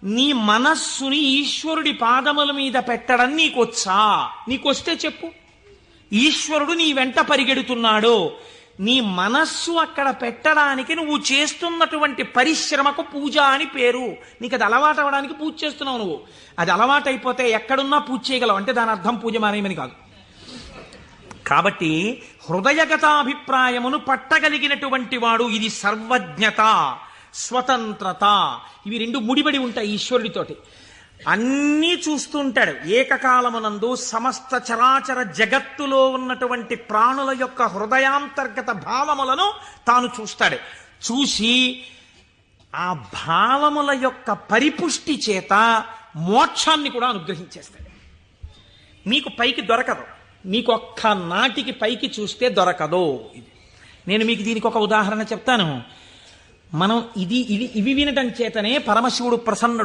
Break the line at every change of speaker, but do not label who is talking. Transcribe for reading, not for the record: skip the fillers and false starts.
నీ మనస్సుని ఈశ్వరుడి పాదముల మీద పెట్టడం నీకొచ్చా? నీకొస్తే చెప్పు. ఈశ్వరుడు నీ వెంట పరిగెడుతున్నాడు. నీ మనస్సు అక్కడ పెట్టడానికి నువ్వు చేస్తున్నటువంటి పరిశ్రమకు పూజ అని పేరు. నీకు అది అలవాటు అవ్వడానికి పూజ చేస్తున్నావు. నువ్వు అది అలవాటు అయిపోతే ఎక్కడున్నా పూజ చేయగలవు. అంటే దాని అర్థం పూజ మానేయమని కాదు. కాబట్టి హృదయగతాభిప్రాయమును పట్టగలిగినటువంటి వాడు, ఇది సర్వజ్ఞత, స్వతంత్రత, ఇవి రెండు ముడిపడి ఉంటాయి ఈశ్వరుడితోటి. అన్నీ చూస్తుంటాడు. ఏకకాలమునందు సమస్త చరాచర జగత్తులో ఉన్నటువంటి ప్రాణుల యొక్క హృదయాంతర్గత భావములను తాను చూస్తాడు. చూసి ఆ భావముల యొక్క పరిపుష్టి చేత మోక్షాన్ని కూడా అనుగ్రహించేస్తాడు. మీకు పైకి దొరకదు. మీకు ఒక్క నాటికి పైకి చూస్తే దొరకదు. నేను మీకు దీనికి ఒక ఉదాహరణ చెప్తాను. మనం ఇవి వినటం చేతనే పరమశివుడు ప్రసన్నుడు.